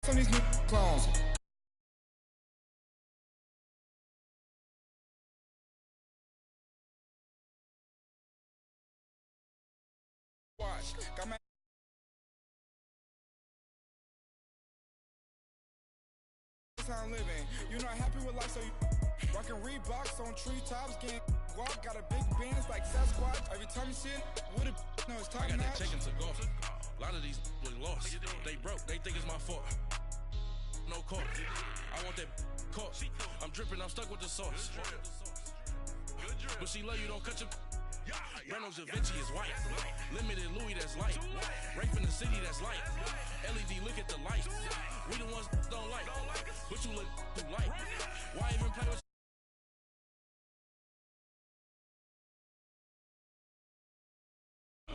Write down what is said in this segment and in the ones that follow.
From these new clones. Watch, got my I'm living. You're not happy with life, so you rockin' Reeboks on treetops, getting guap, got a big bands like Sasquatch. Every time you see it, with it, no, it's top notch. I got that chicken to golf. A lot of these was lost. They broke, they think it's my fault. No call. I want that caught. I'm dripping, I'm stuck with the sauce. But she love you, don't cut your. Reynolds Da Vinci is white. Limited Louis, that's light. Rape in the city, that's light. LED, look at the light. We the ones don't like. But you look too light. Why even play with?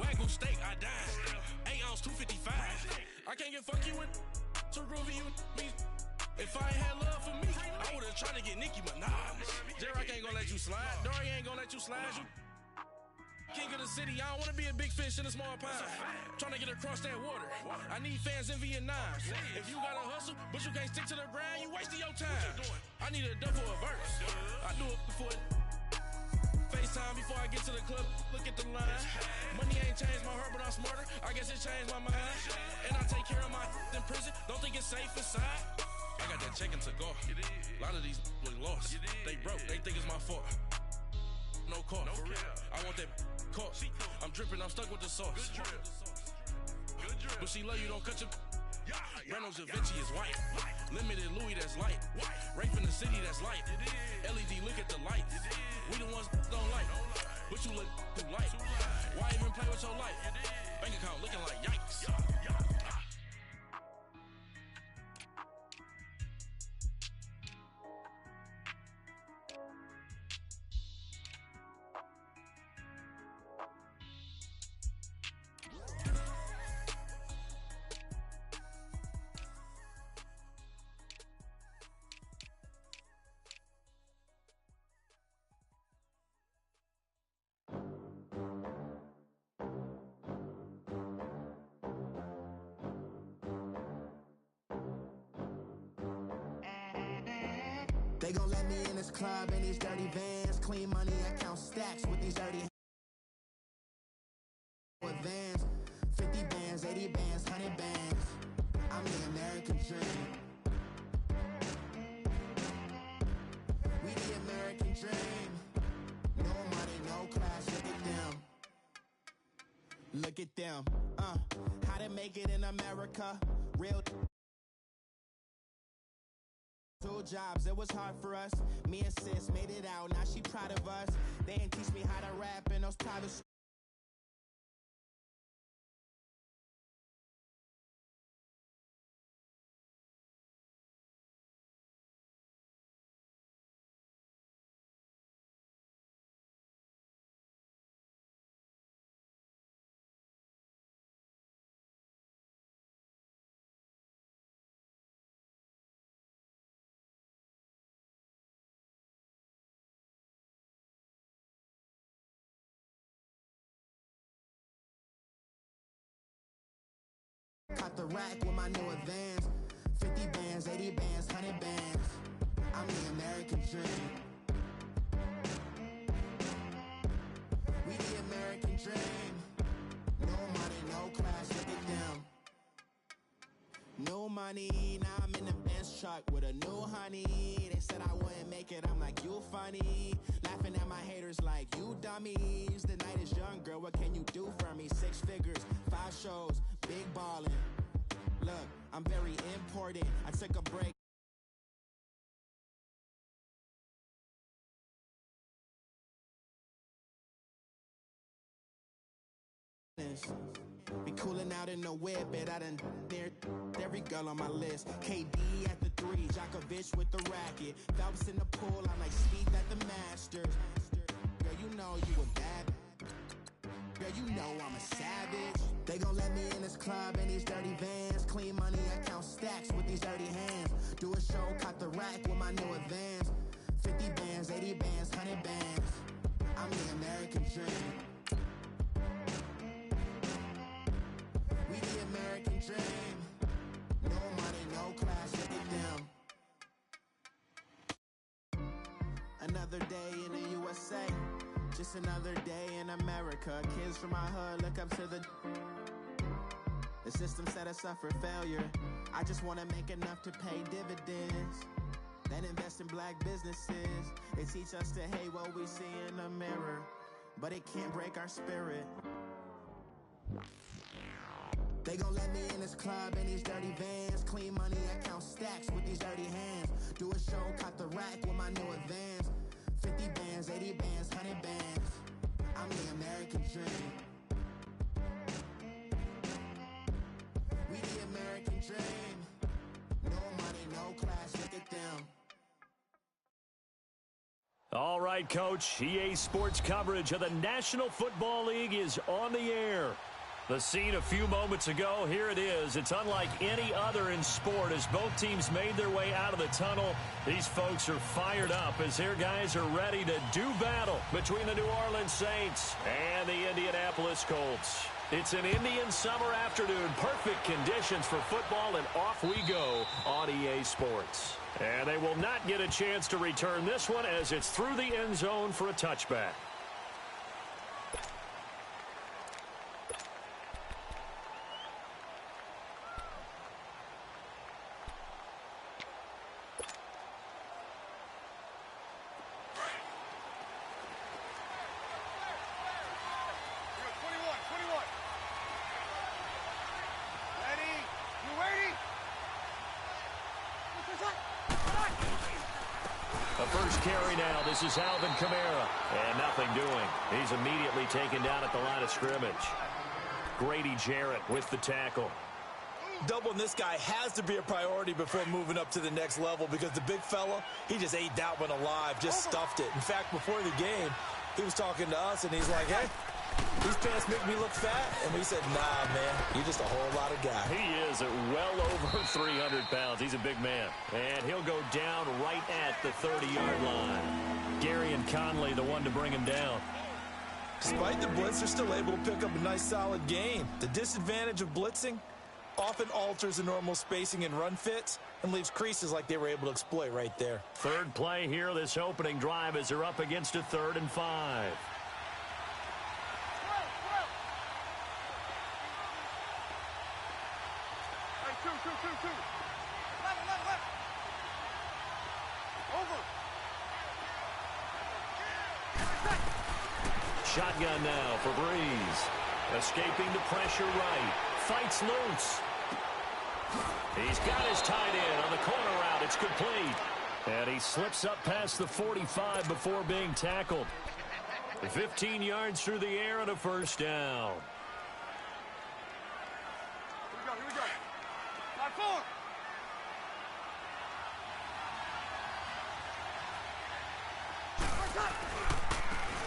Wagyu steak, I died. 8 ounce, 255. I can't get fuck you with too groovy you me. If I ain't had love for me, I would've tried to get Nicki Minaj. Derek ain't gonna let you slide. Dory ain't gonna let you slide. You king of the city, I don't wanna be a big fish in a small pond. Trying to get across that water. I need fans in Vietnam. If you gotta hustle, but you can't stick to the grind, you wasting your time. I need a double a verse. I do it for FaceTime before I get to the club. Look at the line. Money ain't changed my heart, but I'm smarter. I guess it changed my mind. And I take care of my in prison. Don't think it's safe inside. I got that chicken to go. A lot of these was lost. They broke, they think it's my fault. No call. I want that caught. I'm dripping, I'm stuck with the sauce. But she love you, don't cut your. Reynolds Da Vinci is white. Limited Louis, that's light. Rape in the city, that's light. LED, look at the light. We the ones don't like. But you look too light. Why even play with your life? Bank account looking like yikes. They gon' let me in this club in these dirty vans. Clean money, I count stacks with these dirty vans. 50 bands, 80 bands, 100 bands. I'm the American dream. We the American dream. No money, no class, look at them. Look at them, how to make it in America. Real 2 jobs, it was hard for us. Me and sis made it out, now she proud of us. They ain't teach me how to rap in those private schools. Caught the rack with my new advance. 50 bands, 80 bands, 100 bands. I'm the American dream. We the American dream. No money, no class, look at them. No money, now I'm in the Benz truck with a new honey. They said I wouldn't make it, I'm like, you funny. Laughing at my haters like, you dummies. The night is young, girl, what can you do for me? 6 figures, 5 shows, big ballin'. Look, I'm very important. I took a break. Be cooling out in the whip, but I done near every girl on my list. KD at the 3, Djokovic with the racket. Phelps in the pool, I'm like Steve at the Masters. Girl, you know you a bad. Girl, you know I'm a savage. They gon' let me in this club in these dirty vans. Clean money, I count stacks with these dirty hands. Do a show, caught the rack with my new advance. 50 bands, 80 bands, 100 bands. I'm the American dream. We the American dream. No money, no class. Another day in the USA, just another day in America. Kids from my hood look up to the system set us up for failure. I just want to make enough to pay dividends, then invest in black businesses. They teach us to hate what we see in the mirror, but it can't break our spirit. They gon' let me in this club in these dirty vans. Clean money, I count stacks with these dirty hands. Do a show, caught the rack with my new advance. 50 bands, 80 bands, 100 bands. I'm the American dream. We the American dream. No money, no class, look at them. All right, Coach. EA Sports coverage of the National Football League is on the air. The scene a few moments ago, here it is. It's unlike any other in sport as both teams made their way out of the tunnel. These folks are fired up as their guys are ready to do battle between the New Orleans Saints and the Indianapolis Colts. It's an Indian summer afternoon. Perfect conditions for football, and off we go on EA Sports. And they will not get a chance to return this one as it's through the end zone for a touchback. The first carry now. This is Alvin Kamara. And nothing doing. He's immediately taken down at the line of scrimmage. Grady Jarrett with the tackle. Doubling this guy has to be a priority before moving up to the next level because the big fella, he just ate that one alive, just stuffed it. In fact, before the game, he was talking to us, and he's like, hey, these pants make me look fat. And we said, nah, man, you're just a whole lot of guy. He is well over 300 pounds. He's a big man. And he'll go down right at the 30-yard line. Gary and Conley, the one to bring him down. Despite the blitz, they're still able to pick up a nice, solid gain. The disadvantage of blitzing often alters the normal spacing and run fits and leaves creases like they were able to exploit right there. Third play here, this opening drive as they're up against a 3rd and 5. Shotgun now for Breeze. Escaping the pressure right. Fights loose. He's got his tight end on the corner route. It's complete. And he slips up past the 45 before being tackled. 15 yards through the air and a first down. Here we go. 5-4.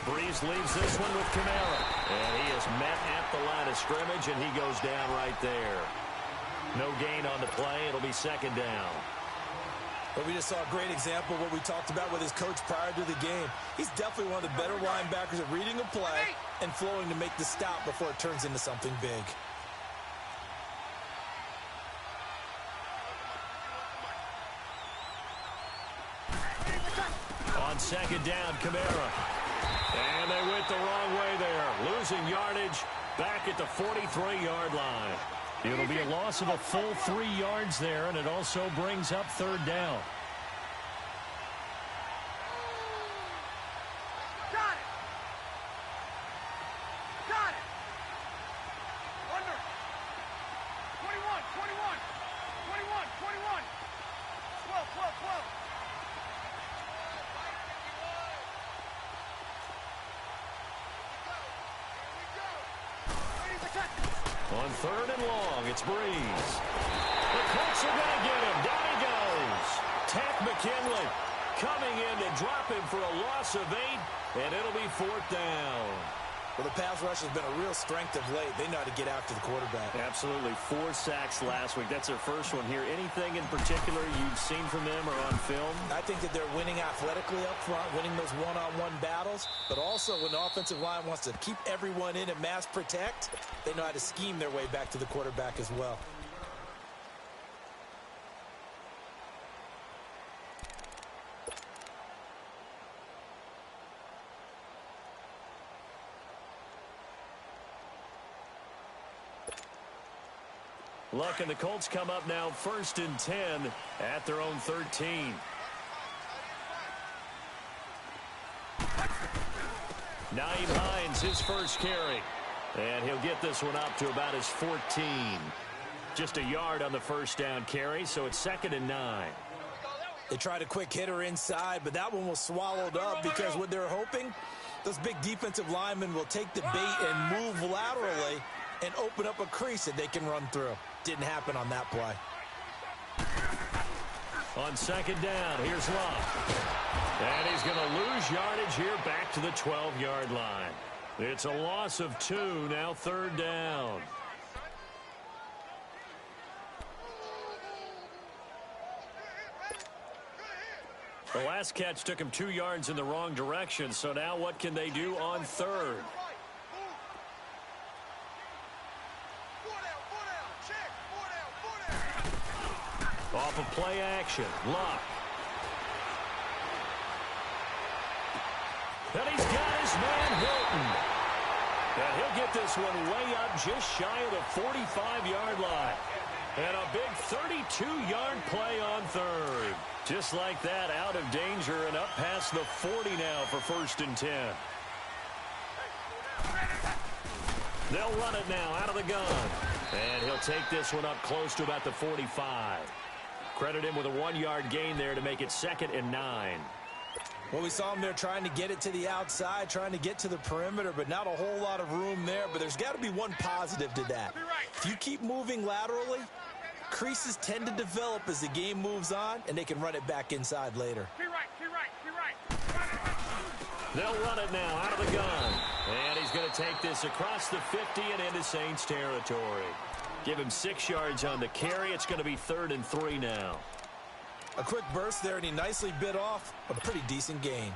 Breeze leaves this one with Kamara. And he is met at the line of scrimmage, and he goes down right there. No gain on the play. It'll be second down. But we just saw a great example of what we talked about with his coach prior to the game. He's definitely one of the better linebackers at reading a play and flowing to make the stop before it turns into something big. On second down, Kamara. And they went the wrong way there. Losing yardage back at the 43-yard line. It'll be a loss of a full 3 yards there, and it also brings up third down. Got it. Under. 21. 12. On third and long, it's Breeze. The Colts are going to get him. Down he goes. Tack McKinley coming in to drop him for a loss of 8, and it'll be fourth down. Well, the pass rush has been a real strength of late. They know how to get after the quarterback. Absolutely. 4 sacks last week. That's their first one here. Anything in particular you've seen from them or on film? I think that they're winning athletically up front, winning those one-on-one battles, but also when the offensive line wants to keep everyone in and mass protect, they know how to scheme their way back to the quarterback as well. Look, and the Colts come up now 1st and 10 at their own 13. Naeem Hines, his first carry. And he'll get this one up to about his 14. Just a yard on the first down carry, so it's 2nd and 9. They tried a quick hitter inside, but that one was swallowed up because what they're hoping, those big defensive linemen will take the bait and move laterally and open up a crease that they can run through. Didn't happen on that play. On 2nd down, here's Love. And he's going to lose yardage here back to the 12-yard line. It's a loss of 2, now 3rd down. The last catch took him 2 yards in the wrong direction, so now what can they do on 3rd? Off of play action, Luck. And he's got his man Hilton. And he'll get this one way up just shy of the 45-yard line. And a big 32-yard play on 3rd. Just like that, out of danger and up past the 40 now for 1st and 10. They'll run it now out of the gun. And he'll take this one up close to about the 45. Credit him with a 1-yard gain there to make it 2nd and 9. Well, we saw him there trying to get it to the outside, trying to get to the perimeter, but not a whole lot of room there. But there's got to be one positive to that. If you keep moving laterally, creases tend to develop as the game moves on, and they can run it back inside later. They'll run it now out of the gun. And he's going to take this across the 50 and into Saints territory. Give him 6 yards on the carry. It's going to be 3rd and 3 now. A quick burst there, and he nicely bit off a pretty decent gain.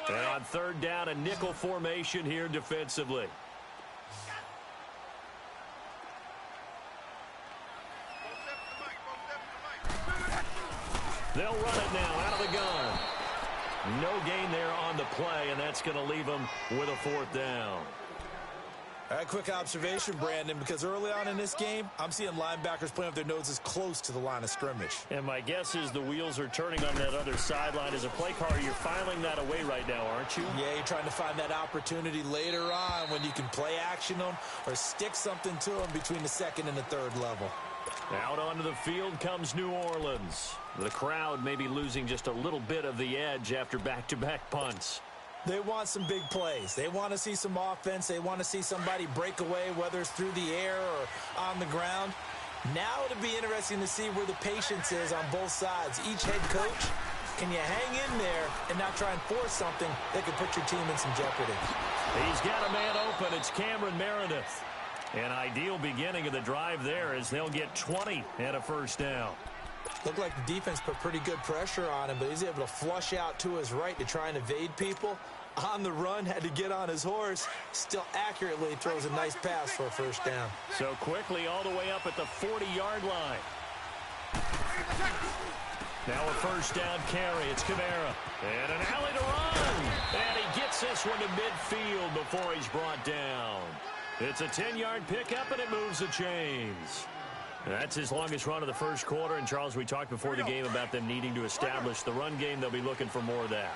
And on 3rd down, a nickel formation here defensively. They'll run it now out of the gun. No gain there on the play, and that's going to leave them with a 4th down. All right, quick observation, Brandon, because early on in this game, I'm seeing linebackers playing with their noses close to the line of scrimmage. And my guess is the wheels are turning on that other sideline. As a play caller, you're filing that away right now, aren't you? Yeah, you're trying to find that opportunity later on when you can play action them or stick something to them between the 2nd and the 3rd level. Out onto the field comes New Orleans. The crowd may be losing just a little bit of the edge after back-to-back punts. They want some big plays. They want to see some offense. They want to see somebody break away, whether it's through the air or on the ground. Now it'll be interesting to see where the patience is on both sides. Each head coach, can you hang in there and not try and force something that could put your team in some jeopardy? He's got a man open. It's Cameron Meredith. An ideal beginning of the drive there as they'll get 20 and a 1st down. Looked like the defense put pretty good pressure on him, but he's able to flush out to his right to try and evade people. On the run, had to get on his horse. Still accurately throws a nice pass for a 1st down. So quickly all the way up at the 40-yard line. Now a 1st down carry. It's Kamara. And an alley to run. And he gets this one to midfield before he's brought down. It's a 10-yard pickup, and it moves the chains. That's his longest run of the 1st quarter. And, Charles, we talked before the game about them needing to establish the run game. They'll be looking for more of that.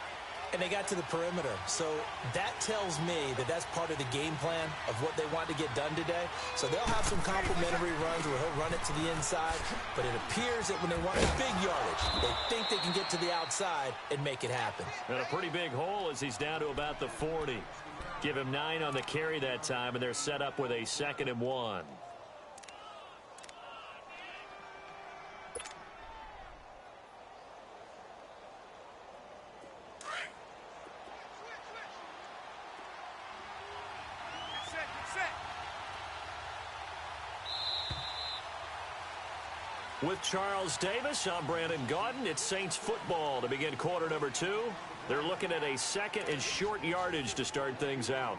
And they got to the perimeter. So that tells me that that's part of the game plan of what they want to get done today. So they'll have some complimentary runs where he'll run it to the inside. But it appears that when they want the big yardage, they think they can get to the outside and make it happen. And a pretty big hole as he's down to about the 40. Give him 9 on the carry that time, and they're set up with a 2nd and 1. With Charles Davis, I'm Brandon Gaudin. It's Saints football to begin quarter number 2. They're looking at a 2nd and short yardage to start things out.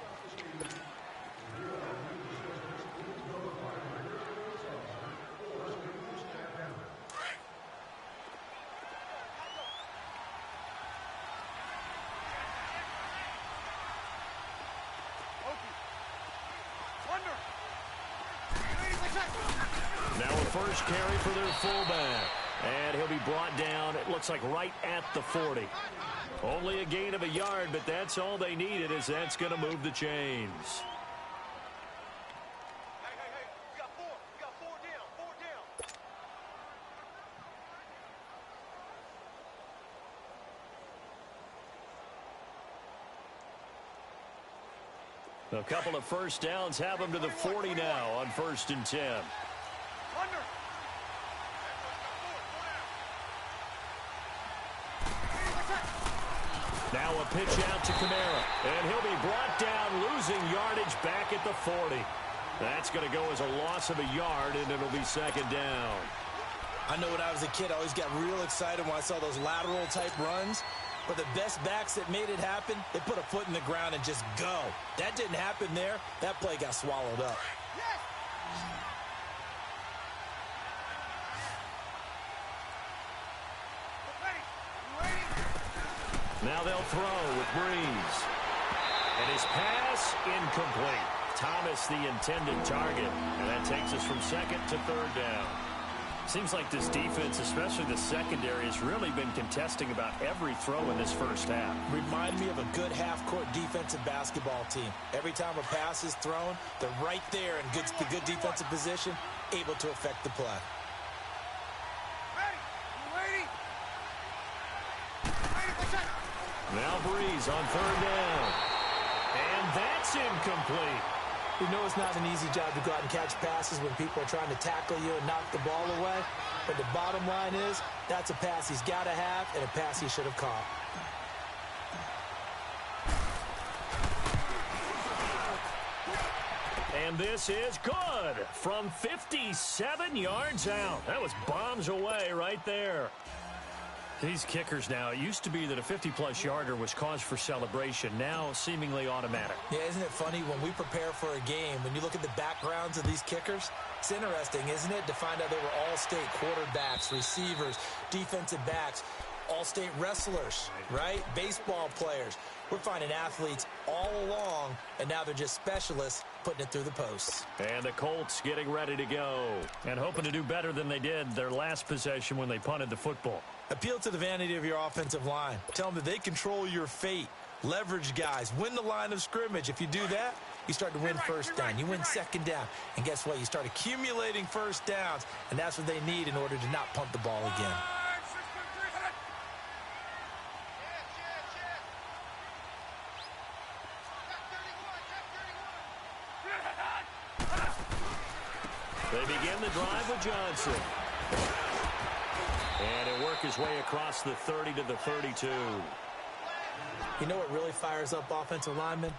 first carry for their fullback. And he'll be brought down, it looks like right at the 40. Only a gain of a yard, but that's all they needed, as that's going to move the chains. A couple of first downs have them to the 40 now on 1st and 10. Now a pitch out to Kamara, and he'll be brought down, losing yardage back at the 40. That's going to go as a loss of a yard, and it'll be 2nd down. I know when I was a kid, I always got real excited when I saw those lateral-type runs. But the best backs that made it happen, they put a foot in the ground and just go. That didn't happen there. That play got swallowed up. Now they'll throw with Breeze. And his pass incomplete. Thomas the intended target. And that takes us from 2nd to 3rd down. Seems like this defense, especially the secondary, has really been contesting about every throw in this first half. Remind me of a good half-court defensive basketball team. Every time a pass is thrown, they're right there in good defensive position, able to affect the play. Now Breeze on 3rd down. And that's incomplete. We know it's not an easy job to go out and catch passes when people are trying to tackle you and knock the ball away. But the bottom line is, that's a pass he's got to have and a pass he should have caught. And this is good from 57 yards out. That was bombs away right there. These kickers now, it used to be that a 50-plus yarder was cause for celebration, now seemingly automatic. Yeah, isn't it funny when we prepare for a game, when you look at the backgrounds of these kickers, it's interesting, isn't it, to find out they were all-state quarterbacks, receivers, defensive backs, all-state wrestlers, right? Baseball players. We're finding athletes all along, and now they're just specialists putting it through the posts. And the Colts getting ready to go and hoping to do better than they did their last possession when they punted the football. Appeal to the vanity of your offensive line. Tell them that they control your fate. Leverage guys. Win the line of scrimmage. If you do that, you start to win first down. You win 2nd down. And guess what? You start accumulating first downs, and that's what they need in order to not punt the ball again. They begin the drive with Johnson. And he'll work his way across the 30 to the 32. You know what really fires up offensive linemen?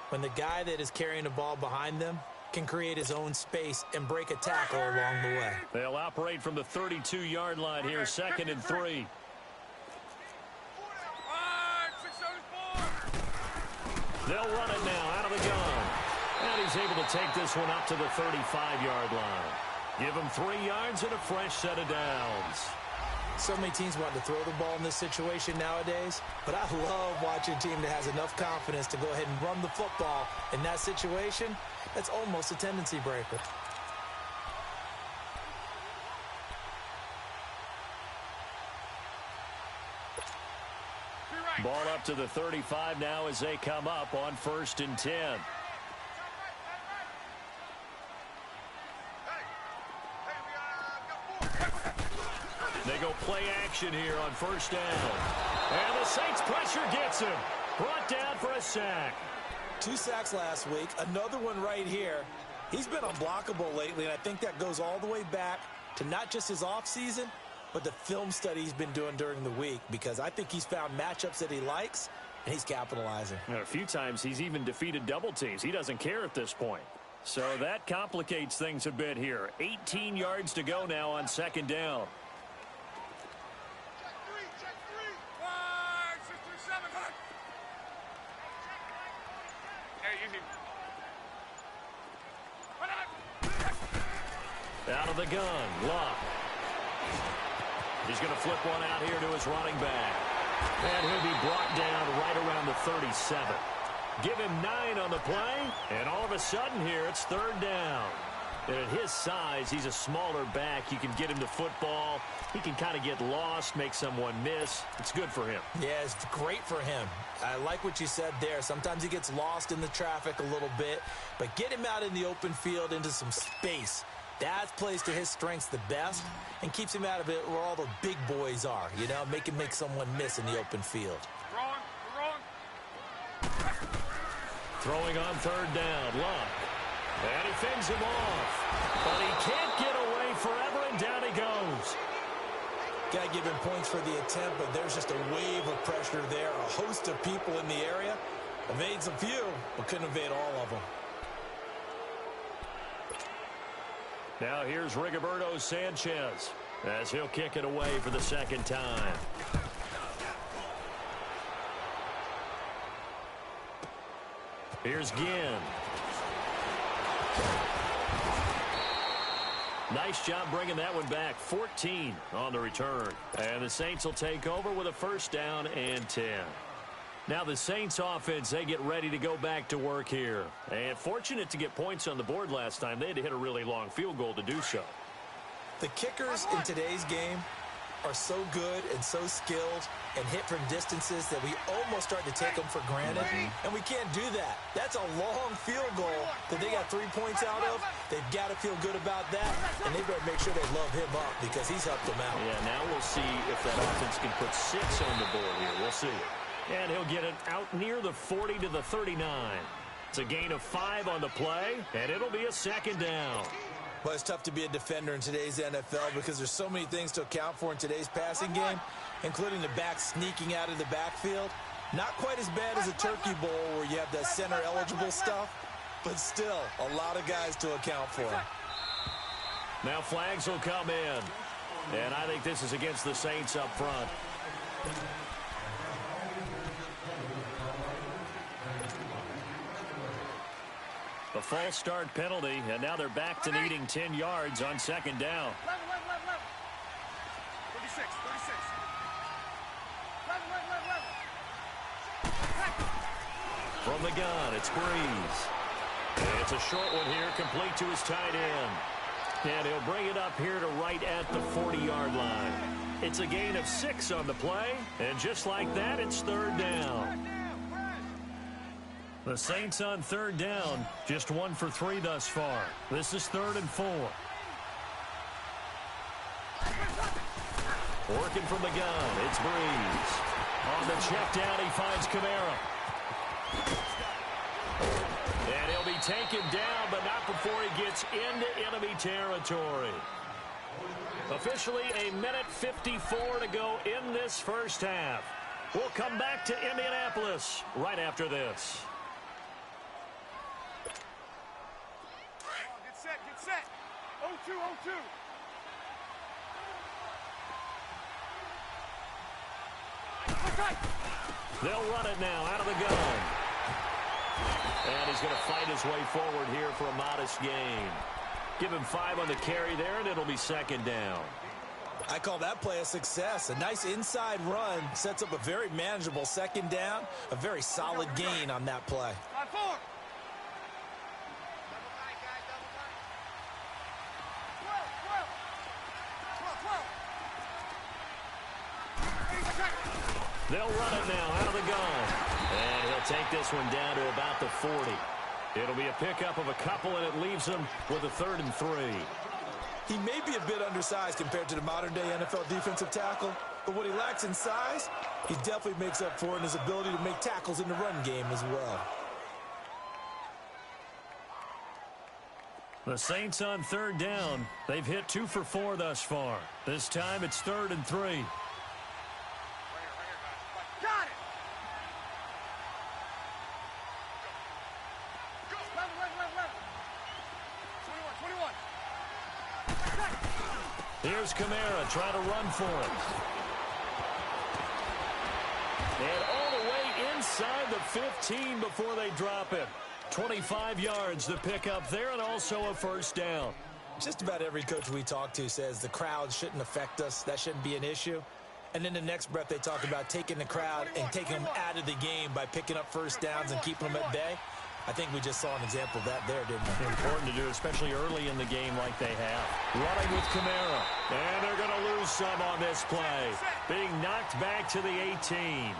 When the guy that is carrying the ball behind them can create his own space and break a tackle along the way. They'll operate from the 32-yard line here, 2nd and 3. They'll run it now out of the gun. And he's able to take this one up to the 35-yard line. Give him 3 yards and a fresh set of downs. So many teams want to throw the ball in this situation nowadays, but I love watching a team that has enough confidence to go ahead and run the football in that situation. That's almost a tendency breaker. Ball up to the 35 now as they come up on 1st and 10. They go play action here on 1st down. And the Saints pressure gets him. Brought down for a sack. 2 sacks last week, another one right here. He's been unblockable lately, and I think that goes all the way back to not just his offseason, but the film study he's been doing during the week, because I think he's found matchups that he likes, and he's capitalizing. And a few times he's even defeated double teams. He doesn't care at this point. So that complicates things a bit here. 18 yards to go now on 2nd down. Out of the gun, Luck. He's going to flip one out here to his running back. And he'll be brought down right around the 37. Give him 9 on the play, and all of a sudden here it's 3rd down. And at his size, he's a smaller back. You can get him the football. He can kind of get lost, make someone miss. It's good for him. Yeah, it's great for him. I like what you said there. Sometimes he gets lost in the traffic a little bit, but get him out in the open field into some space. That plays to his strengths the best and keeps him out of it where all the big boys are, you know, make him make someone miss in the open field. Throwing on third down, Luck. And he fends him off. But he can't get away forever, and down he goes. Got to give him points for the attempt, but there's just a wave of pressure there. A host of people in the area. Evades a few, but couldn't evade all of them. Now here's Rigoberto Sanchez as he'll kick it away for the second time. Here's Ginn. Nice job bringing that one back. 14 on the return. And the Saints will take over with a first down and 10. Now the Saints offense, they get ready to go back to work here. And fortunate to get points on the board last time. They had to hit a really long field goal to do so. The kickers in today's game are so good and so skilled and hit from distances that we almost start to take them for granted. And we can't do that. That's a long field goal that they got 3 points out of. They've got to feel good about that, and they better make sure they love him up because he's helped them out. Yeah, now we'll see if that offense can put 6 on the board here. We'll see. And he'll get it out near the 40 to the 39. It's a gain of 5 on the play, and it'll be a second down. Well, it's tough to be a defender in today's NFL because there's so many things to account for in today's passing game, including the back sneaking out of the backfield. Not quite as bad as a turkey bowl where you have that center-eligible stuff, but still a lot of guys to account for. Now flags will come in, and I think this is against the Saints up front. A false start penalty, and now they're back to needing 10 yards on second down. 36. From the gun, it's Breeze. And it's a short one here, complete to his tight end. And he'll bring it up here to right at the 40-yard line. It's a gain of 6 on the play, and just like that, it's third down. The Saints on third down, just 1 for 3 thus far. This is 3rd and 4. Working from the gun, it's Breeze. On the check down, he finds Kamara. And he'll be taken down, but not before he gets into enemy territory. Officially, 1:54 to go in this first half. We'll come back to Indianapolis right after this. Get set. 0-2. They'll run it now out of the gun. And he's going to fight his way forward here for a modest gain. Give him 5 on the carry there, and it'll be second down. I call that play a success. A nice inside run sets up a very manageable second down. A very solid gain on that play. They'll run it now out of the gun. And he'll take this one down to about the 40. It'll be a pickup of a couple, and it leaves him with a 3rd and 3. He may be a bit undersized compared to the modern-day NFL defensive tackle, but what he lacks in size, he definitely makes up for in his ability to make tackles in the run game as well. The Saints on third down. They've hit 2 for 4 thus far. This time it's 3rd and 3. Got it. Here's Kamara trying to run for it. And all the way inside the 15 before they drop it. 25 yards to pick up there, and also a first down. Just about every coach we talk to says the crowd shouldn't affect us. That shouldn't be an issue. And in the next breath, they talk about taking the crowd and taking them out of the game by picking up first downs and keeping them at bay. I think we just saw an example of that there, didn't we? Important to do, especially early in the game like they have. Running with Kamara. And they're going to lose some on this play. Being knocked back to the 18.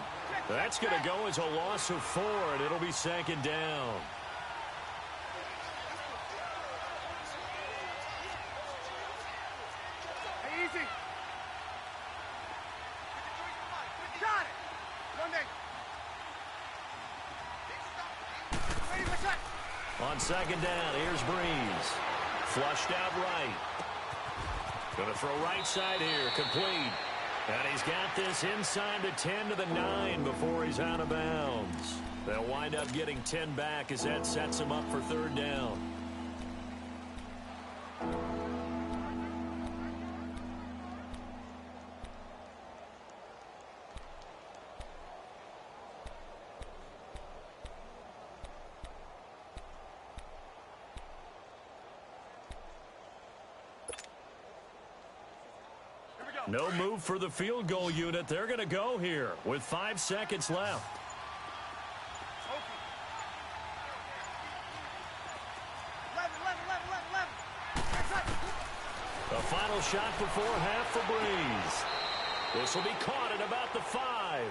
That's going to go as a loss of 4, and it'll be second down. Easy. Got it. One day. On second down, here's Breeze. Flushed out right. Going to throw right side here, complete. And he's got this inside the 10 to the 9 before he's out of bounds. They'll wind up getting 10 back as that sets him up for third down. No move for the field goal unit. They're going to go here with 5 seconds left. The final shot before half for Breeze. This will be caught at about the 5.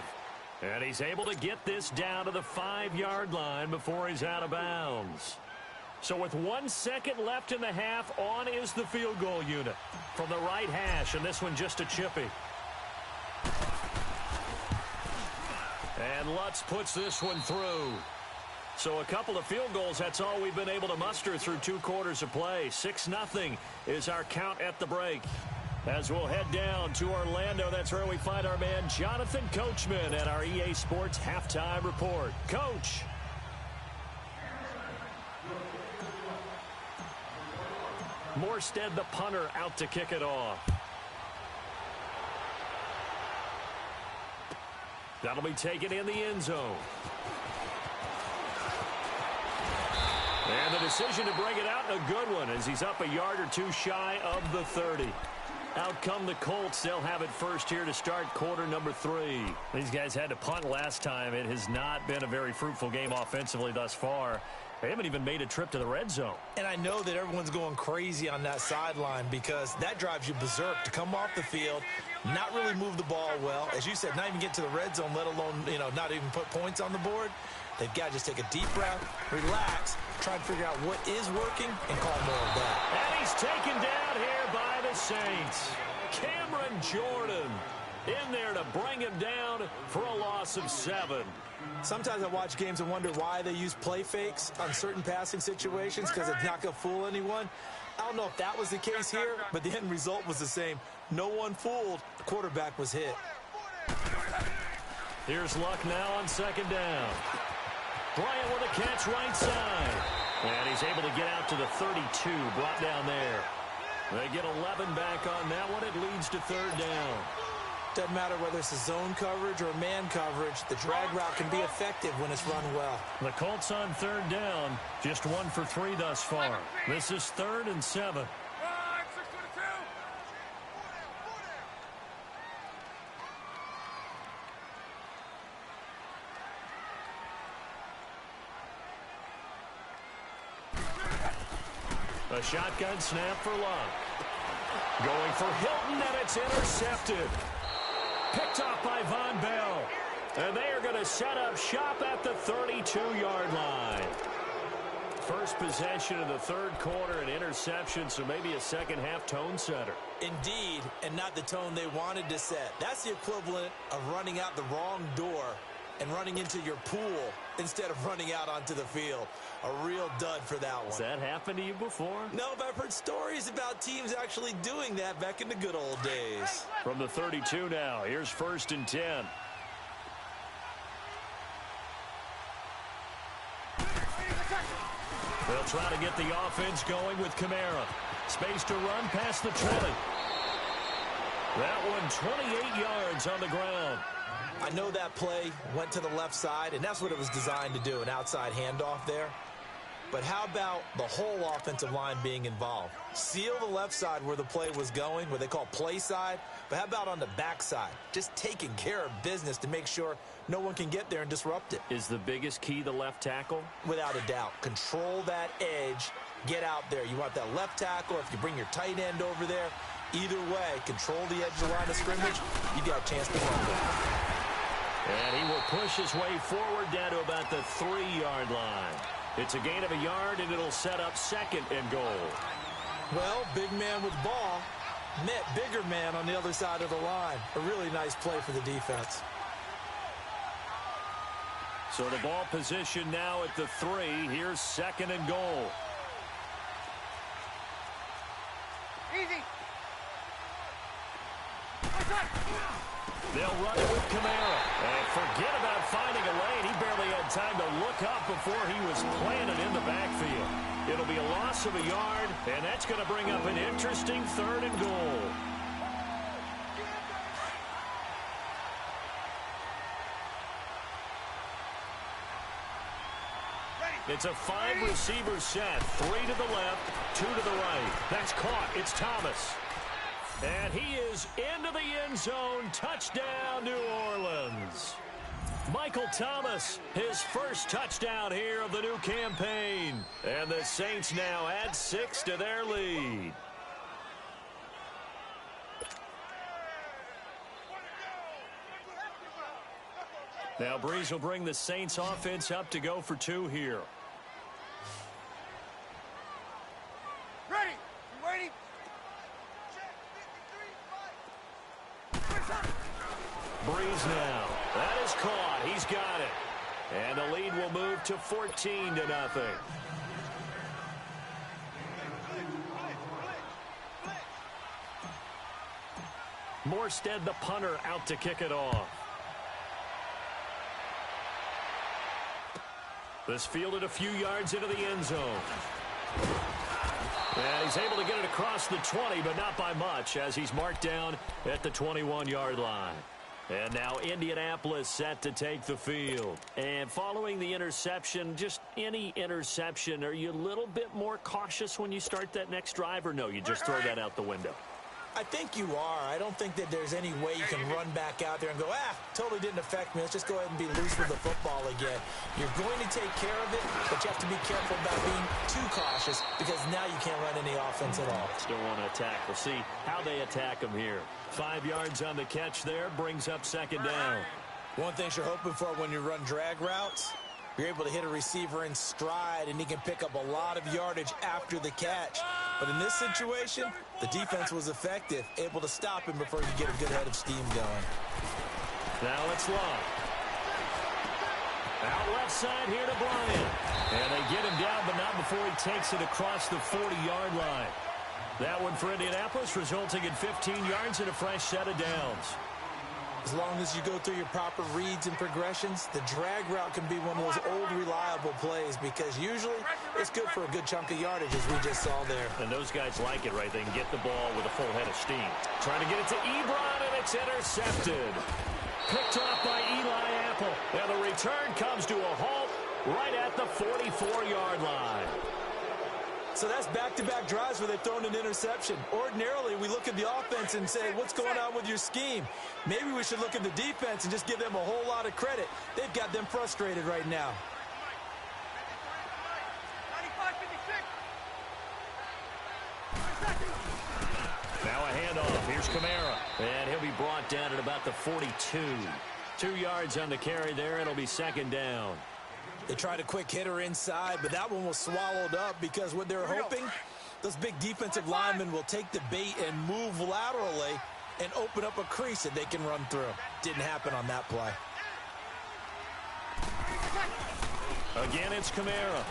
And he's able to get this down to the 5-yard line before he's out of bounds. So with 1 second left in the half, on is the field goal unit from the right hash, and this one just a chippy. And Lutz puts this one through. So a couple of field goals, that's all we've been able to muster through 2 quarters of play. 6-0 is our count at the break. As we'll head down to Orlando, that's where we find our man Jonathan Coachman at our EA Sports Halftime Report. Coach. Morstead, the punter, out to kick it off. That'll be taken in the end zone. And the decision to bring it out, a good one, as he's up a yard or 2 shy of the 30. Out come the Colts. They'll have it first here to start quarter number 3. These guys had to punt last time. It has not been a very fruitful game offensively thus far. They haven't even made a trip to the red zone. And I know that everyone's going crazy on that sideline because that drives you berserk to come off the field, not really move the ball well. As you said, not even get to the red zone, let alone, not even put points on the board. They've got to just take a deep breath, relax, try to figure out what is working, and call more of that. And he's taken down here by the Saints. Cameron Jordan in there to bring him down for a loss of 7. Sometimes I watch games and wonder why they use play fakes on certain passing situations because it's not going to fool anyone. I don't know if that was the case here, but the end result was the same. No one fooled. The quarterback was hit. Here's Luck now on second down. Bryant with a catch right side. And he's able to get out to the 32, brought down there. They get 11 back on that one. It leads to third down. Doesn't matter whether it's a zone coverage or man coverage. The drag route can be effective when it's run well. The Colts on third down. Just 1 for 3 thus far. This is 3rd and 7. A shotgun snap for Luck. Going for Hilton, and it's intercepted. Picked off by Von Bell. And they are going to set up shop at the 32-yard line. First possession of the third quarter, an interception, so maybe a second-half tone setter. Indeed, and not the tone they wanted to set. That's the equivalent of running out the wrong door and running into your pool instead of running out onto the field. A real dud for that one. Has that happened to you before? No, but I've heard stories about teams actually doing that back in the good old days. From the 32 now, here's 1st and 10. They'll try to get the offense going with Kamara. Space to run past the 20. That one 28 yards on the ground. I know that play went to the left side, and that's what it was designed to do, an outside handoff there. but how about the whole offensive line being involved? Seal the left side where the play was going, what they call play side, but how about on the back side? Just taking care of business to make sure no one can get there and disrupt it. Is the biggest key the left tackle? Without a doubt. Control that edge. Get out there. You want that left tackle. If you bring your tight end over there, either way, control the edge of the line of scrimmage, you got a chance to run it. And he will push his way forward down to about the 3-yard line. It's a gain of a yard, and it'll set up 2nd and goal. Well, big man with ball met bigger man on the other side of the line. A really nice play for the defense. So the ball position now at the 3. Here's 2nd and goal. Easy. They'll run it with Kamara. And forget about finding a lane. He barely had time to look up before he was planted in the backfield. It'll be a loss of a yard, and that's going to bring up an interesting 3rd and goal. It's a 5-receiver set. 3 to the left, 2 to the right. That's caught. It's Thomas. And he is into the end zone. Touchdown, New Orleans. Michael Thomas, his first touchdown here of the new campaign. And the Saints now add 6 to their lead. Now Breeze will bring the Saints offense up to go for 2 here. Ready. You ready? Breeze now. That is caught. He's got it. And the lead will move to 14 to nothing. Morstead, the punter, out to kick it off. This fielded a few yards into the end zone. And he's able to get it across the 20, but not by much, as he's marked down at the 21-yard line. And now Indianapolis set to take the field. And following the interception, just any interception, are you a little bit more cautious when you start that next drive, or no, you just throw that out the window? I think you are. I don't think that there's any way you can run back out there and go, totally didn't affect me. Let's just go ahead and be loose with the football again. You're going to take care of it, but you have to be careful about being too cautious because now you can't run any offense at all. Still want to attack. We'll see how they attack him here. 5 yards on the catch there, brings up 2nd down. One thing you're hoping for when you run drag routes, you're able to hit a receiver in stride, and he can pick up a lot of yardage after the catch. But in this situation, the defense was effective, able to stop him before he could get a good head of steam going. Now it's Love. Out left side here to Bryant. And they get him down, but not before he takes it across the 40-yard line. That one for Indianapolis, resulting in 15 yards and a fresh set of downs. As long as you go through your proper reads and progressions, the drag route can be one of those old reliable plays because usually it's good for a good chunk of yardage, as we just saw there. And those guys like it, right? They can get the ball with a full head of steam. Trying to get it to Ebron, and it's intercepted. Picked off by Eli Apple. And the return comes to a halt right at the 44-yard line. So that's back-to-back drives where they've thrown an interception. Ordinarily, we look at the offense and say, what's going on with your scheme? Maybe we should look at the defense and just give them a whole lot of credit. They've got them frustrated right now. Now a handoff. Here's Kamara. And he'll be brought down at about the 42. 2 yards on the carry there. It'll be 2nd down. They tried a quick hitter inside, but that one was swallowed up because what they're hoping, those big defensive linemen will take the bait and move laterally and open up a crease that they can run through. Didn't happen on that play. Again, it's Kamara.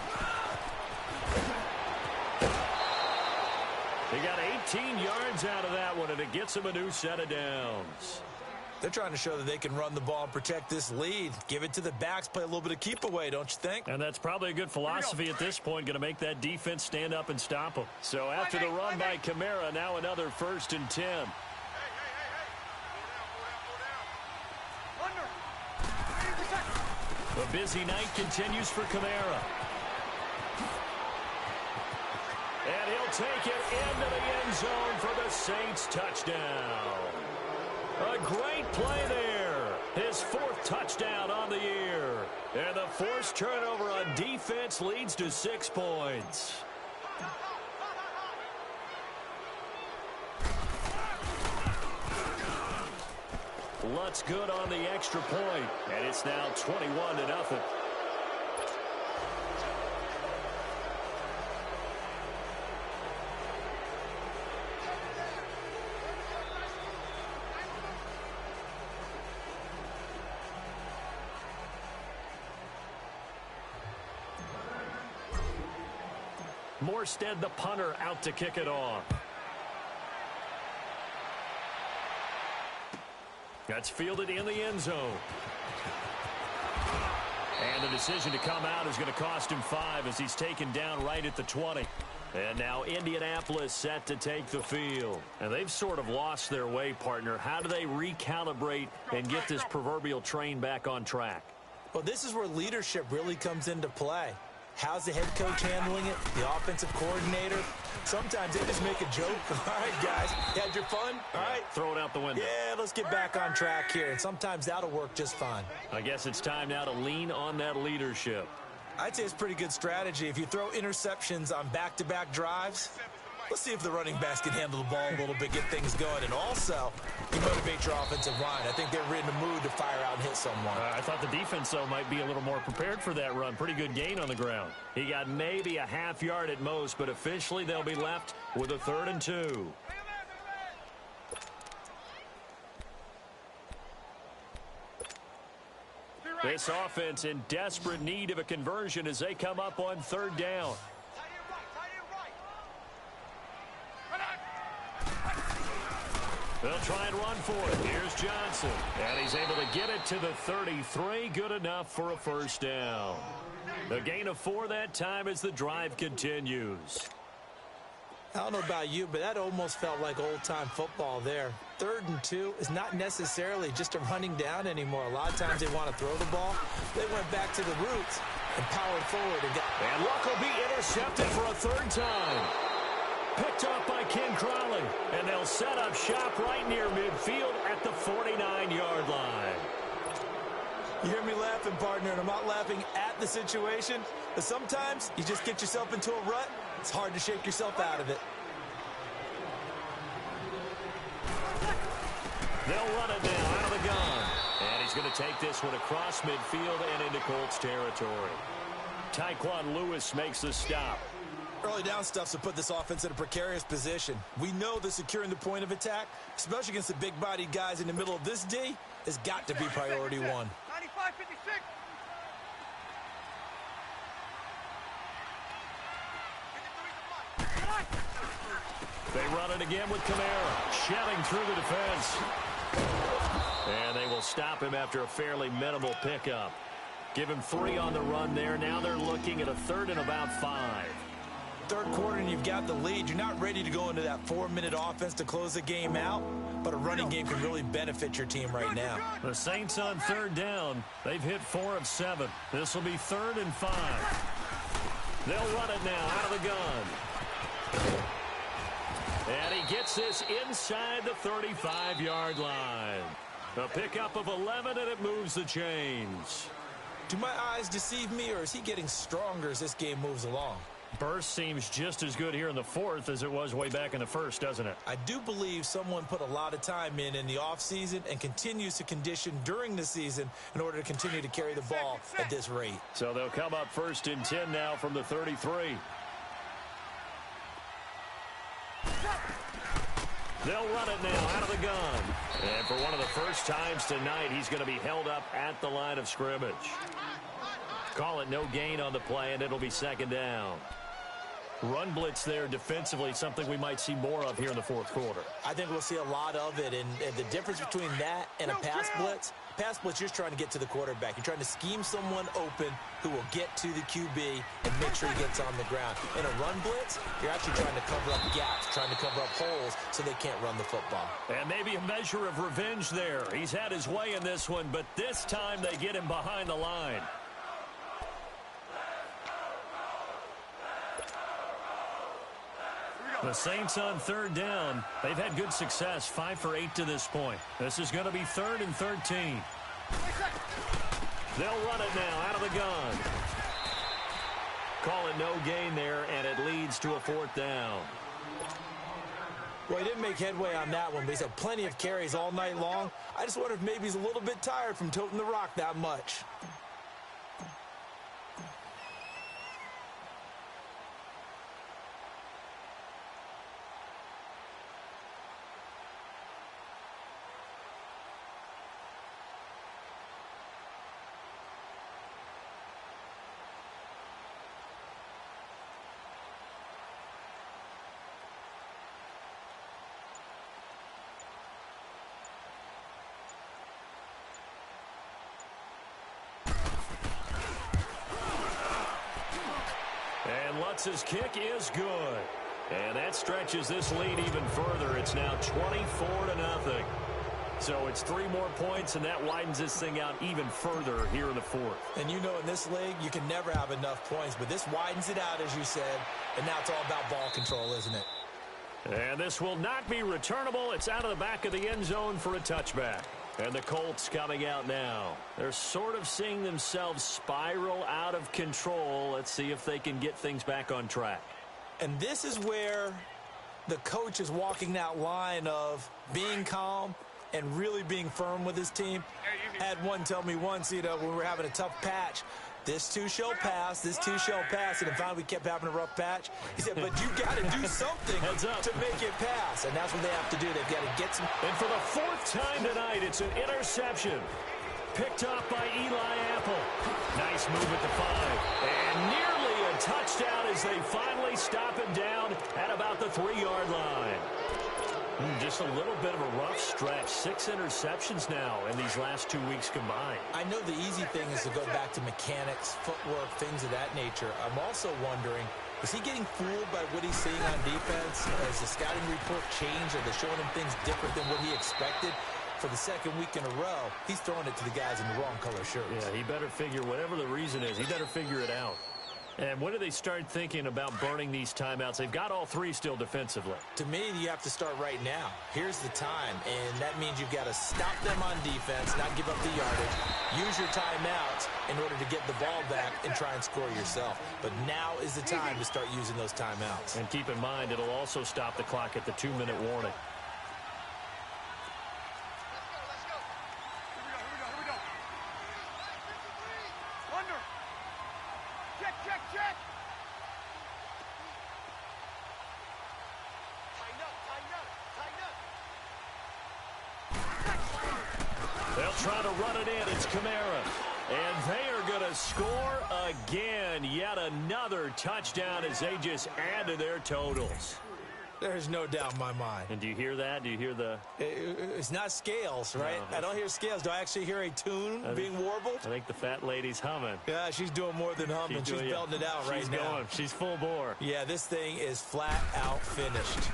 He got 18 yards out of that one, and it gets him a new set of downs. They're trying to show that they can run the ball and protect this lead. Give it to the backs, play a little bit of keep away, don't you think? And that's probably a good philosophy at this point, going to make that defense stand up and stop them. So after the run by Kamara, now another 1st and 10. A busy night continues for Kamara. And he'll take it into the end zone for the Saints touchdown. A great play there. His 4th touchdown on the year. And the forced turnover on defense leads to 6 points. Lutz good on the extra point, and it's now 21-0. Morstead, the punter, out to kick it off. That's fielded in the end zone. And the decision to come out is going to cost him 5 as he's taken down right at the 20. And now Indianapolis set to take the field. And they've sort of lost their way, partner. How do they recalibrate and get this proverbial train back on track? Well, this is where leadership really comes into play. How's the head coach handling it? The offensive coordinator? Sometimes they just make a joke. All right, guys, you had your fun? All right. Throw it out the window. Yeah, let's get back on track here. And sometimes that'll work just fine. I guess it's time now to lean on that leadership. I'd say it's pretty good strategy. If you throw interceptions on back-to-back drives, let's see if the running backs can handle the ball a little bit, get things going. And also, you motivate your offensive line. I think they're in the mood to fire out and hit someone. I thought the defense, though, might be a little more prepared for that run. Pretty good gain on the ground. He got maybe a half yard at most, but officially they'll be left with a 3rd and 2. This offense in desperate need of a conversion as they come up on 3rd down. They'll try and run for it. Here's Johnson. And he's able to get it to the 33. Good enough for a 1st down. A gain of 4 that time as the drive continues. I don't know about you, but that almost felt like old-time football there. 3rd and 2 is not necessarily just a running down anymore. A lot of times they want to throw the ball. They went back to the roots and powered forward. And Luck will be intercepted for a 3rd time. Picked off by Ken Crowley, and they'll set up shop right near midfield at the 49-yard line. You hear me laughing, partner, and I'm not laughing at the situation, but sometimes you just get yourself into a rut. It's hard to shake yourself out of it. They'll run it now out of the gun. And he's going to take this one across midfield and into Colts territory. Tyquan Lewis makes the stop. Early down stuff to put this offense in a precarious position. We know that securing the point of attack, especially against the big-bodied guys in the middle of this D, has got to be priority 1. 95-56. They run it again with Kamara, shelling through the defense. And they will stop him after a fairly minimal pickup. Give him 3 on the run there. Now they're looking at a 3rd and about 5. 3rd quarter and you've got the lead. You're not ready to go into that 4-minute offense to close the game out, but a running game can really benefit your team right now. The Saints on 3rd down. They've hit 4 of 7. This will be 3rd and 5. They'll run it now out of the gun. And he gets this inside the 35-yard line. A pickup of 11, and it moves the chains. Do my eyes deceive me, or is he getting stronger as this game moves along? Burst seems just as good here in the 4th as it was way back in the 1st, doesn't it? I do believe someone put a lot of time in the offseason and continues to condition during the season in order to continue to carry the ball at this rate. So they'll come up 1st and 10 now from the 33. They'll run it now out of the gun. And for one of the first times tonight, he's going to be held up at the line of scrimmage. Call it no gain on the play, and it'll be 2nd down. Run blitz there defensively, something we might see more of here in the 4th quarter. I think we'll see a lot of it, and the difference between that and a pass blitz, you're just trying to get to the quarterback. You're trying to scheme someone open who will get to the QB and make sure he gets on the ground. In a run blitz, you're actually trying to cover up gaps, trying to cover up holes so they can't run the football. And maybe a measure of revenge there. He's had his way in this one, but this time they get him behind the line. The Saints on third down. They've had good success, 5 for 8 to this point. This is going to be 3rd and 13. They'll run it now out of the gun. Call it no gain there, and it leads to a 4th down. Well, he didn't make headway on that one, but he's had plenty of carries all night long. I just wonder if maybe he's a little bit tired from toting the rock that much. Lutz's kick is good. And that stretches this lead even further. It's now 24-0. So it's 3 more points, and that widens this thing out even further here in the 4th. And you know in this league, you can never have enough points, but this widens it out, as you said, and now it's all about ball control, isn't it? And this will not be returnable. It's out of the back of the end zone for a touchback. And the Colts coming out now. They're sort of seeing themselves spiral out of control. Let's see if they can get things back on track. And this is where the coach is walking that line of being calm and really being firm with his team. Had one tell me once, when we were having a tough patch, this too shall pass, this too shall pass, and then finally we kept having a rough patch. He said, but you got to do something to make it pass, and that's what they have to do. They've got to get some. And for the 4th time tonight, it's an interception. Picked off by Eli Apple. Nice move at the 5. And nearly a touchdown as they finally stop him down at about the 3-yard line. Just a little bit of a rough stretch. 6 interceptions now in these last 2 weeks combined. I know the easy thing is to go back to mechanics, footwork, things of that nature. I'm also wondering, is he getting fooled by what he's seeing on defense? Has the scouting report changed? Are they showing him things different than what he expected? For the 2nd week in a row, he's throwing it to the guys in the wrong color shirts. Yeah, he better figure, whatever the reason is, he better figure it out. And when do they start thinking about burning these timeouts? They've got all 3 still defensively. To me, you have to start right now. Here's the time, and that means you've got to stop them on defense, not give up the yardage, use your timeouts in order to get the ball back and try and score yourself. But now is the time to start using those timeouts. And keep in mind, it'll also stop the clock at the 2-minute warning. Trying to run it in. It's Kamara. And they are going to score again. Yet another touchdown as they just add to their totals. There's no doubt in my mind. And do you hear that? Do you hear the... It's not scales, right? No, I don't hear scales. Do I actually hear a tune being warbled? I think the fat lady's humming. Yeah, she's doing more than humming. She's belting it out right now. She's going. She's full bore. Yeah, this thing is flat out finished.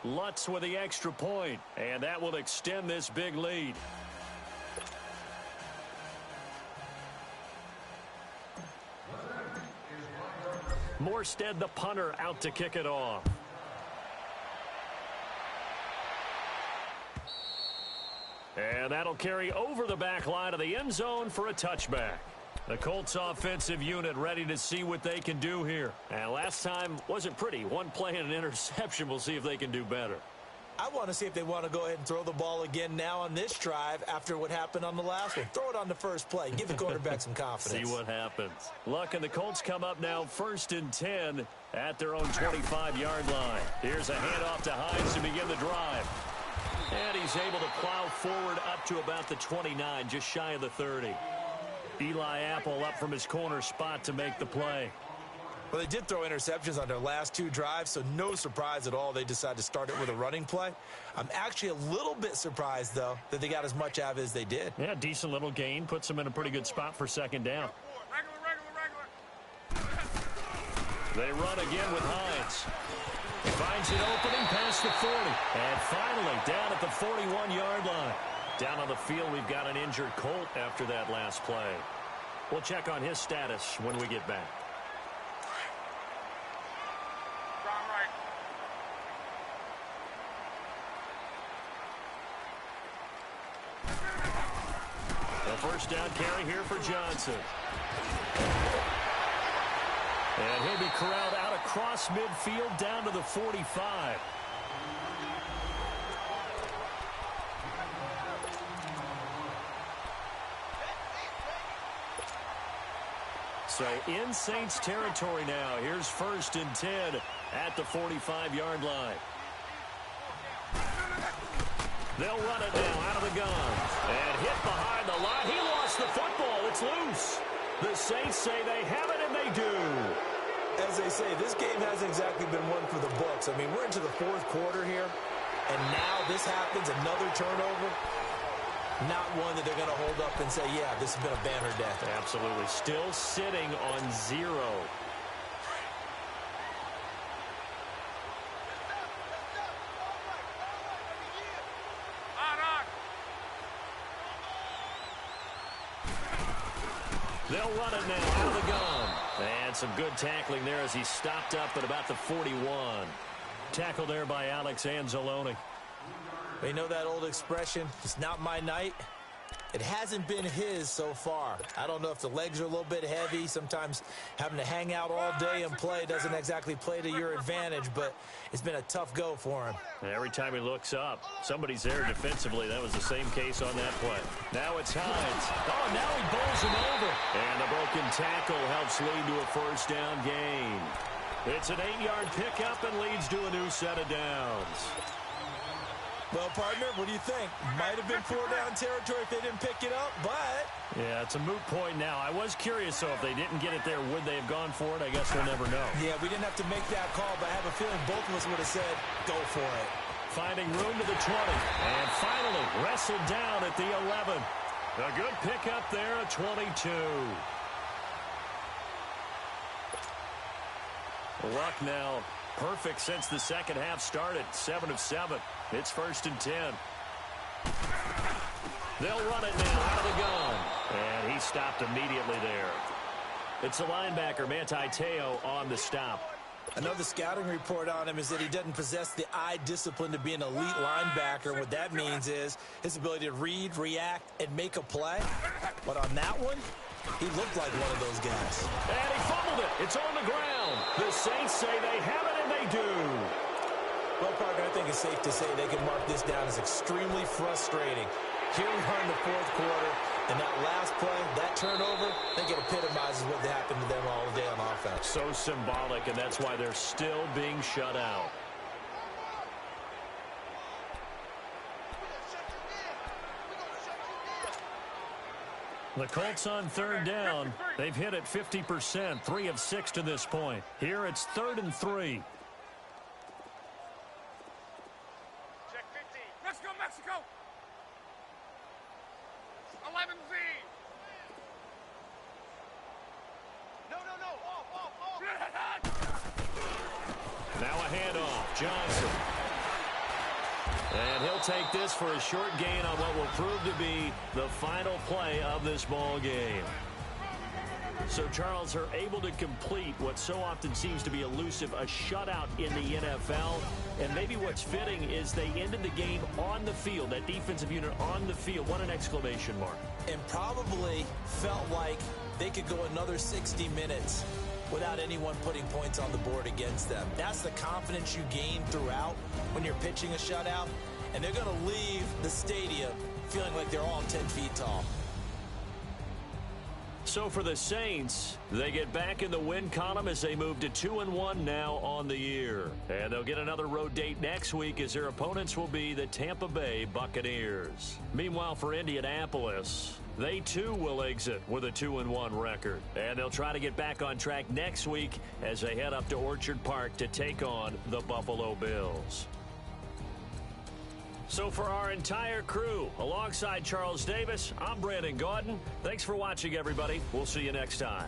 Lutz with the extra point, and that will extend this big lead. Morstead, the punter, out to kick it off. And that'll carry over the back line of the end zone for a touchback. The Colts offensive unit ready to see what they can do here. And last time wasn't pretty. One play and an interception. We'll see if they can do better. I want to see if they want to go ahead and throw the ball again now on this drive after what happened on the last one. Throw it on the first play. Give the quarterback some confidence. See what happens. Luck and the Colts come up now 1st and 10 at their own 25-yard line. Here's a handoff to Hines to begin the drive. And he's able to plow forward up to about the 29, just shy of the 30. Eli Apple up from his corner spot to make the play. Well, they did throw interceptions on their last 2 drives, so no surprise at all they decided to start it with a running play. I'm actually a little bit surprised, though, that they got as much out of it as they did. Yeah, decent little gain. Puts them in a pretty good spot for 2nd down. They run again with Hines. Finds an opening past the 40. And finally down at the 41-yard line. Down on the field, we've got an injured Colt after that last play. We'll check on his status when we get back. first down carry here for Johnson. And he'll be corralled out across midfield down to the 45. So in Saints territory now. Here's 1st and 10 at the 45-yard line. They'll run it now out of the gun. And hit behind the line. He lost the football. It's loose. The Saints say they have it, and they do. As they say, this game hasn't exactly been one for the books. I mean, we're into the 4th quarter here, and now this happens, another turnover. Not one that they're going to hold up and say, yeah, this has been a banner day. Absolutely. Still sitting on 0. They'll run it now out of the gun. And some good tackling there as he stopped up at about the 41. Tackle there by Alex Anzalone. You know that old expression, it's not my night? It hasn't been his so far. I don't know if the legs are a little bit heavy. Sometimes having to hang out all day and play doesn't exactly play to your advantage, but it's been a tough go for him. Every time he looks up, somebody's there defensively. That was the same case on that play. Now it's Hines. Oh, now he bowls him over. And the broken tackle helps lead to a first down gain. It's an 8-yard pickup and leads to a new set of downs. Well, partner, what do you think? Might have been 4-down territory if they didn't pick it up, but... Yeah, it's a moot point now. I was curious, so if they didn't get it there, would they have gone for it? I guess we'll never know. Yeah, we didn't have to make that call, but I have a feeling both of us would have said, go for it. Finding room to the 20. And finally, wrestled down at the 11. A good pickup there at 22. Luck now perfect since the second half started. 7 of 7. It's 1st and 10. They'll run it now out of the gun. And he stopped immediately there. It's the linebacker, Manti Te'o, on the stop. I know the scouting report on him is that he doesn't possess the eye discipline to be an elite linebacker. What that means is his ability to read, react, and make a play. But on that one, he looked like one of those guys. And he fumbled it. It's on the ground. The Saints say they have it, and they do. Well, Parker, I think it's safe to say they can mark this down as extremely frustrating. Here we are in the 4th quarter, and that last play, that turnover, I think it epitomizes what happened to them all day on offense. So symbolic, and that's why they're still being shut out. The Colts on 3rd down. They've hit it 50%, 3 of 6 to this point. Here it's 3rd and 3. Check 50. Mexico, Mexico. 11Z. No. Off. Now a handoff. Johnson. And he'll take this for a short gain on what will prove to be the final play of this ball game. So, Charles, are able to complete what so often seems to be elusive, a shutout in the NFL. And maybe what's fitting is they ended the game on the field, that defensive unit on the field. What an exclamation mark. And probably felt like they could go another 60 minutes without anyone putting points on the board against them. That's the confidence you gain throughout when you're pitching a shutout. And they're going to leave the stadium feeling like they're all 10 feet tall. So for the Saints, they get back in the win column as they move to 2-1 now on the year. And they'll get another road date next week as their opponents will be the Tampa Bay Buccaneers. Meanwhile, for Indianapolis, they too will exit with a 2-1 record. And they'll try to get back on track next week as they head up to Orchard Park to take on the Buffalo Bills. So for our entire crew, alongside Charles Davis, I'm Brandon Gaudin. Thanks for watching, everybody. We'll see you next time.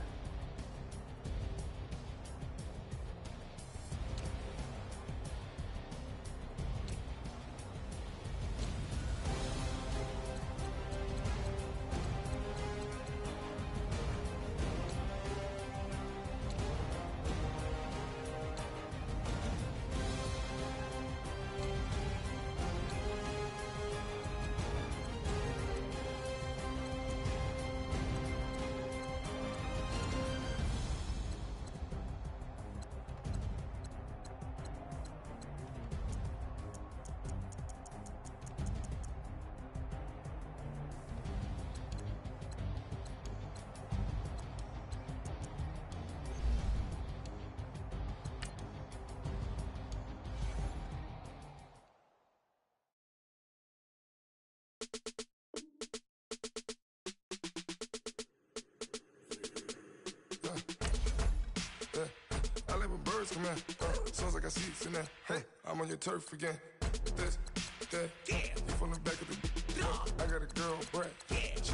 birds come in. As soon as I got seats in there, hey, I'm on your turf again. This, that, you from the back of the I got a girl, Brett.